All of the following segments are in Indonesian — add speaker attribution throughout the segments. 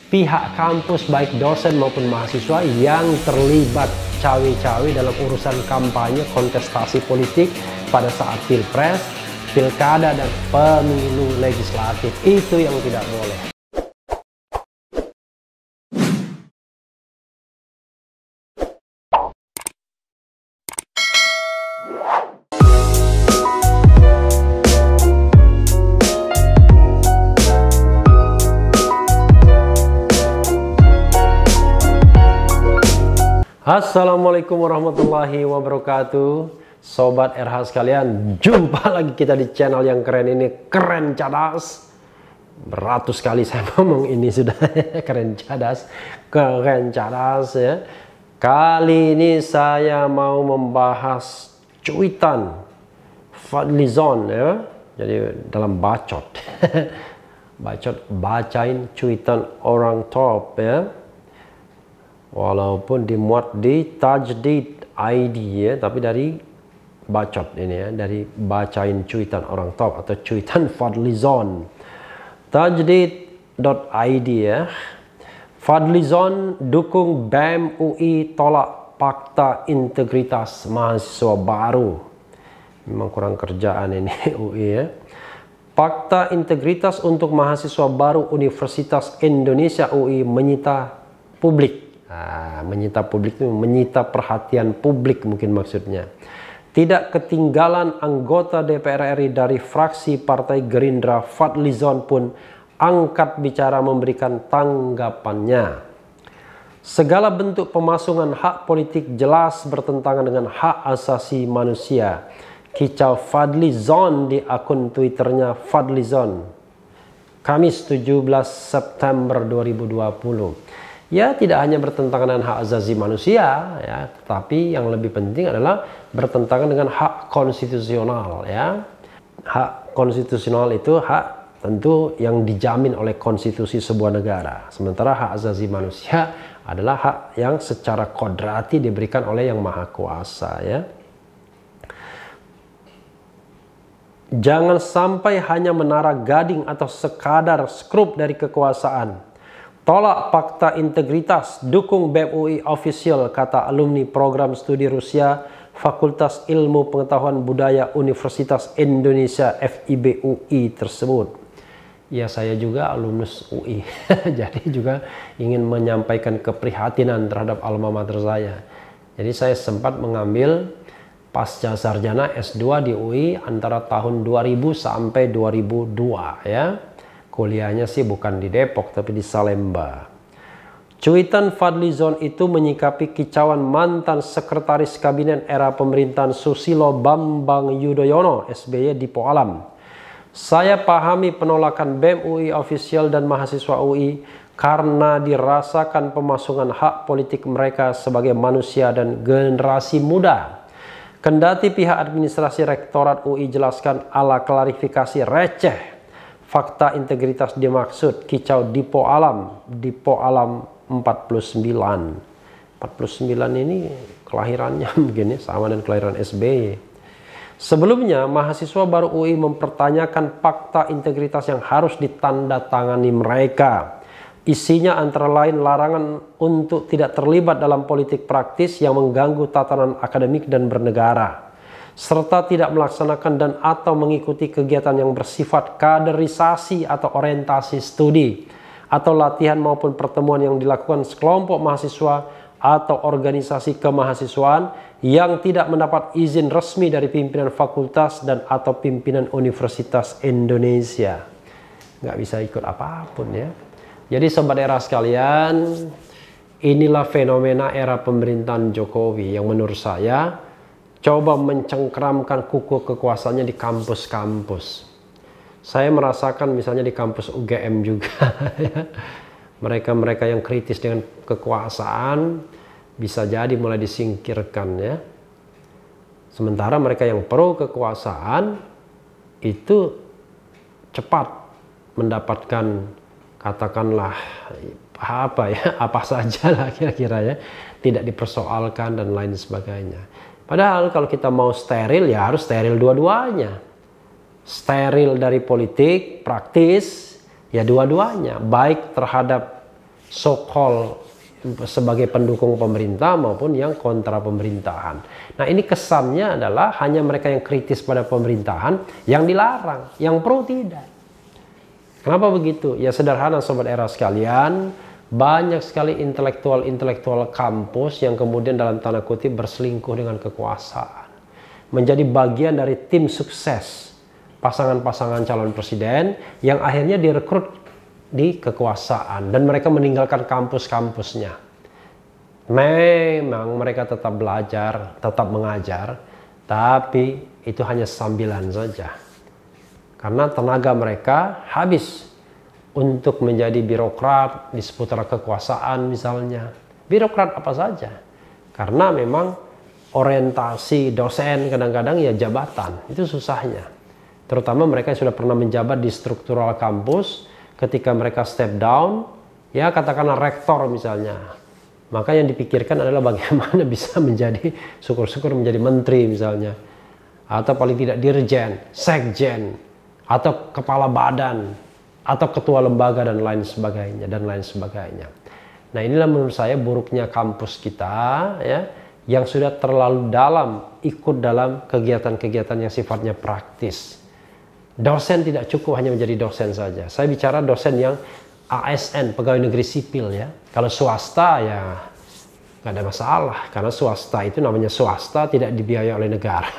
Speaker 1: pihak kampus baik dosen maupun mahasiswa yang terlibat cawe-cawe dalam urusan kampanye kontestasi politik pada saat pilpres, pilkada, dan pemilu legislatif. Itu yang tidak boleh. Assalamualaikum warahmatullahi wabarakatuh. Sobat RH sekalian, jumpa lagi kita di channel yang keren ini, Keren Cadas. Beratus kali saya ngomong ini sudah Keren Cadas, Keren Cadas ya. Kali ini saya mau membahas cuitan Fadlizon ya. Jadi dalam bacot bacain cuitan orang top ya. Walaupun dimuat di Tajdid ID ya, tapi dari bacot ini ya, dari bacain cuitan orang top atau cuitan Fadlizon. Tajdid.id ya. Fadlizon dukung BEM UI tolak fakta integritas mahasiswa baru. Memang kurang kerjaan ini UI ya. Fakta integritas untuk mahasiswa baru Universitas Indonesia UI menyita publik. Menyita publik itu menyita perhatian publik mungkin maksudnya. Tidak ketinggalan anggota DPR RI dari fraksi Partai Gerindra Fadlizon pun angkat bicara memberikan tanggapannya. Segala bentuk pemasungan hak politik jelas bertentangan dengan hak asasi manusia, kicau Fadlizon di akun Twitternya Fadlizon Kamis 17 September 2020. Ya, tidak hanya bertentangan dengan hak asasi manusia ya, tapi yang lebih penting adalah bertentangan dengan hak konstitusional ya. Hak konstitusional itu hak tentu yang dijamin oleh konstitusi sebuah negara. Sementara hak asasi manusia adalah hak yang secara kodrati diberikan oleh Yang Maha Kuasa ya. Jangan sampai hanya menara gading atau sekadar skrup dari kekuasaan. Tolak fakta integritas, dukung BEM UI official, kata alumni program studi Rusia Fakultas Ilmu Pengetahuan Budaya Universitas Indonesia FIB UI tersebut. Ya, saya juga alumnus UI, jadi juga ingin menyampaikan keprihatinan terhadap alma mater saya. Jadi saya sempat mengambil pasca sarjana S2 di UI antara tahun 2000 sampai 2002 ya. Kuliahnya sih bukan di Depok tapi di Salemba. Cuitan Fadlizon itu menyikapi kicauan mantan sekretaris kabinet era pemerintahan Susilo Bambang Yudhoyono SBY di Poalam. Saya pahami penolakan BEM UI official dan mahasiswa UI karena dirasakan pemasungan hak politik mereka sebagai manusia dan generasi muda. Kendati pihak administrasi Rektorat UI jelaskan ala klarifikasi receh, fakta integritas dimaksud kicau di Poalam 49. 49 ini kelahirannya begini sama dengan kelahiran SBY. Sebelumnya mahasiswa baru UI mempertanyakan fakta integritas yang harus ditandatangani mereka. Isinya antara lain larangan untuk tidak terlibat dalam politik praktis yang mengganggu tatanan akademik dan bernegara, serta tidak melaksanakan dan atau mengikuti kegiatan yang bersifat kaderisasi atau orientasi studi atau latihan maupun pertemuan yang dilakukan sekelompok mahasiswa atau organisasi kemahasiswaan yang tidak mendapat izin resmi dari pimpinan fakultas dan atau pimpinan Universitas Indonesia. Nggak bisa ikut apapun ya. Jadi sobat era sekalian, inilah fenomena era pemerintahan Jokowi yang menurut saya coba mencengkramkan kuku kekuasaannya di kampus-kampus. Saya merasakan misalnya di kampus UGM juga ya. Mereka-mereka yang kritis dengan kekuasaan bisa jadi mulai disingkirkan ya. Sementara mereka yang pro kekuasaan itu cepat mendapatkan katakanlah apa saja lah kira-kira ya, tidak dipersoalkan dan lain sebagainya. Padahal kalau kita mau steril ya harus steril dua-duanya. Steril dari politik, praktis, ya dua-duanya. Baik terhadap so-called sebagai pendukung pemerintah maupun yang kontra pemerintahan. Nah, ini kesannya adalah hanya mereka yang kritis pada pemerintahan yang dilarang, yang pro tidak. Kenapa begitu? Ya sederhana Sobat Era sekalian, banyak sekali intelektual kampus yang kemudian dalam tanda kutip berselingkuh dengan kekuasaan. Menjadi bagian dari tim sukses pasangan-pasangan calon presiden yang akhirnya direkrut di kekuasaan dan mereka meninggalkan kampus-kampusnya. Memang mereka tetap belajar, tetap mengajar, tapi itu hanya sambilan saja. Karena tenaga mereka habis untuk menjadi birokrat di seputar kekuasaan misalnya. Birokrat apa saja. Karena memang orientasi dosen kadang-kadang ya jabatan, itu susahnya. Terutama mereka yang sudah pernah menjabat di struktural kampus, ketika mereka step down, ya katakanlah rektor misalnya, maka yang dipikirkan adalah bagaimana bisa menjadi, syukur-syukur menjadi menteri misalnya, atau paling tidak dirjen, sekjen, atau kepala badan, atau ketua lembaga dan lain sebagainya. Nah, inilah menurut saya buruknya kampus kita ya, yang sudah terlalu dalam ikut dalam kegiatan-kegiatan yang sifatnya praktis. Dosen tidak cukup hanya menjadi dosen saja. Saya bicara dosen yang ASN, pegawai negeri sipil ya. Kalau swasta ya nggak ada masalah, karena swasta itu namanya swasta, tidak dibiayai oleh negara.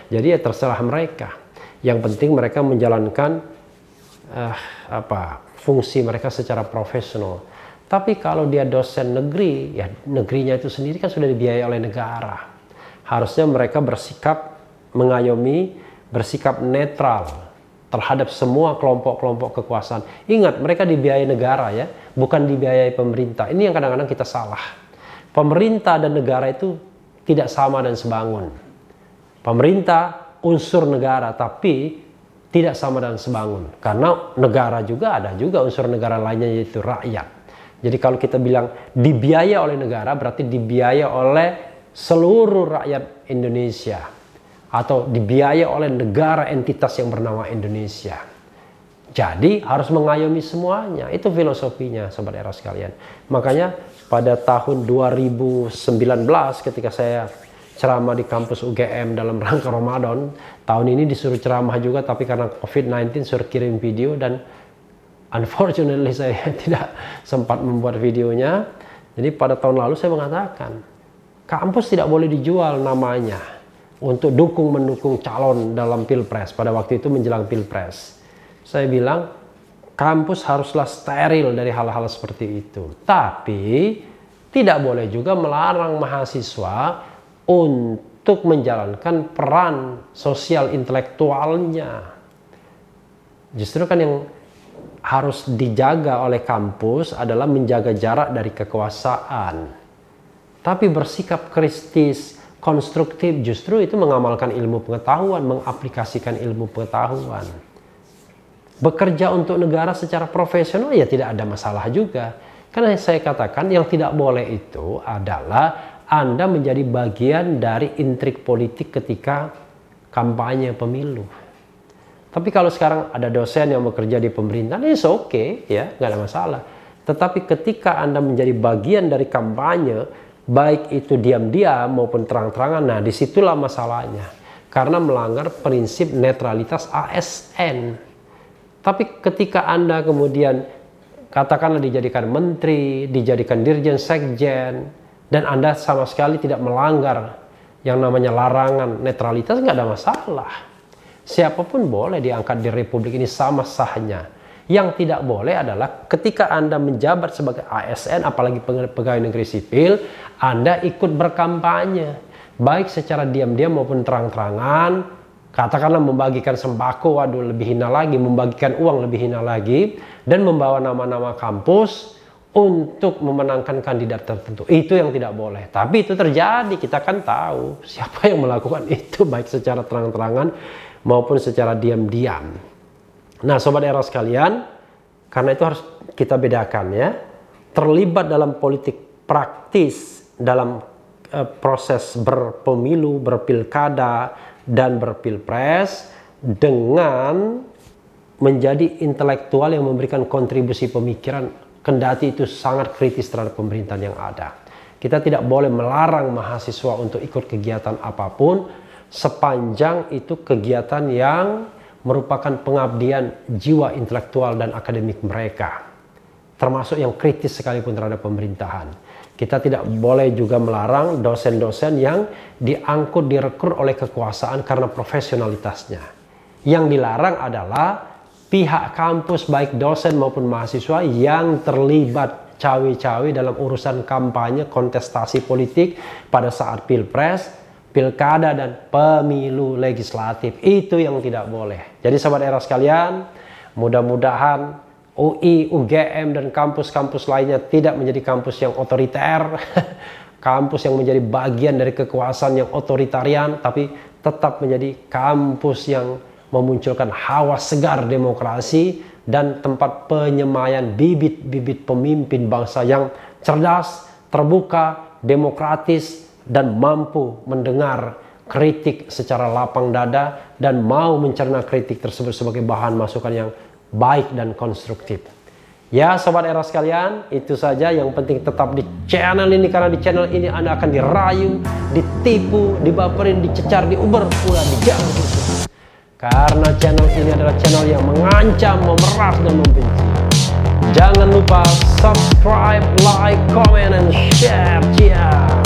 Speaker 1: Jadi ya terserah mereka. Yang penting mereka menjalankan fungsi mereka secara profesional. Tapi kalau dia dosen negeri, ya negerinya itu sendiri kan sudah dibiayai oleh negara. Harusnya mereka bersikap mengayomi, bersikap netral terhadap semua kelompok-kelompok kekuasaan. Ingat, mereka dibiayai negara ya, bukan dibiayai pemerintah. Ini yang kadang-kadang kita salah. Pemerintah dan negara itu tidak sama dan sebangun. Pemerintah unsur negara, tapi tidak sama dan sebangun. Karena negara juga ada juga unsur negara lainnya, yaitu rakyat. Jadi kalau kita bilang dibiayai oleh negara, berarti dibiayai oleh seluruh rakyat Indonesia, atau dibiayai oleh negara entitas yang bernama Indonesia. Jadi harus mengayomi semuanya. Itu filosofinya Sobat Era sekalian. Makanya pada tahun 2019 ketika saya ceramah di kampus UGM dalam rangka Ramadan, tahun ini disuruh ceramah juga, tapi karena COVID-19 suruh kirim video dan unfortunately saya tidak sempat membuat videonya. Jadi pada tahun lalu saya mengatakan kampus tidak boleh dijual namanya untuk mendukung calon dalam pilpres. Pada waktu itu menjelang pilpres, saya bilang kampus haruslah steril dari hal-hal seperti itu. Tapi tidak boleh juga melarang mahasiswa untuk menjalankan peran sosial intelektualnya. Justru kan yang harus dijaga oleh kampus adalah menjaga jarak dari kekuasaan. Tapi bersikap kritis, konstruktif, justru itu mengamalkan ilmu pengetahuan, mengaplikasikan ilmu pengetahuan. Bekerja untuk negara secara profesional ya tidak ada masalah juga. Karena saya katakan yang tidak boleh itu adalah Anda menjadi bagian dari intrik politik ketika kampanye pemilu. Tapi kalau sekarang ada dosen yang bekerja di pemerintahan, it's okay ya, nggak ada masalah. Tetapi ketika Anda menjadi bagian dari kampanye, baik itu diam-diam maupun terang-terangan, nah disitulah masalahnya. Karena melanggar prinsip netralitas ASN. Tapi ketika Anda kemudian katakanlah dijadikan menteri, dijadikan dirjen sekjen, dan Anda sama sekali tidak melanggar yang namanya larangan netralitas, nggak ada masalah. Siapapun boleh diangkat di Republik ini sama sahnya. Yang tidak boleh adalah ketika Anda menjabat sebagai ASN, apalagi pegawai negeri sipil, Anda ikut berkampanye, baik secara diam-diam maupun terang-terangan. Katakanlah membagikan sembako, waduh lebih hina lagi, membagikan uang lebih hina lagi, dan membawa nama-nama kampus untuk memenangkan kandidat tertentu. Itu yang tidak boleh. Tapi itu terjadi, kita kan tahu siapa yang melakukan itu, baik secara terang-terangan maupun secara diam-diam. Nah Sobat Era sekalian, karena itu harus kita bedakan ya. Terlibat dalam politik praktis, dalam proses berpemilu, berpilkada, dan berpilpres, dengan menjadi intelektual yang memberikan kontribusi pemikiran kendati itu sangat kritis terhadap pemerintahan yang ada. Kita tidak boleh melarang mahasiswa untuk ikut kegiatan apapun sepanjang itu kegiatan yang merupakan pengabdian jiwa intelektual dan akademik mereka, termasuk yang kritis sekalipun terhadap pemerintahan. Kita tidak boleh juga melarang dosen-dosen yang diangkut direkrut oleh kekuasaan karena profesionalitasnya. Yang dilarang adalah pihak kampus baik dosen maupun mahasiswa yang terlibat cawe-cawe dalam urusan kampanye kontestasi politik pada saat pilpres, pilkada, dan pemilu legislatif. Itu yang tidak boleh. Jadi sahabat era sekalian, mudah-mudahan UI, UGM, dan kampus-kampus lainnya tidak menjadi kampus yang otoriter, kampus yang menjadi bagian dari kekuasaan yang otoritarian, tapi tetap menjadi kampus yang memunculkan hawa segar demokrasi dan tempat penyemaian bibit-bibit pemimpin bangsa yang cerdas, terbuka, demokratis, dan mampu mendengar kritik secara lapang dada dan mau mencerna kritik tersebut sebagai bahan masukan yang baik dan konstruktif. Ya sobat era sekalian, itu saja. Yang penting tetap di channel ini, karena di channel ini Anda akan dirayu, ditipu, dibaperin, dicecar, diuber, pula diganggu. Karena channel ini adalah channel yang mengancam, memeras, dan membenci. Jangan lupa subscribe, like, comment, and share. Ciao.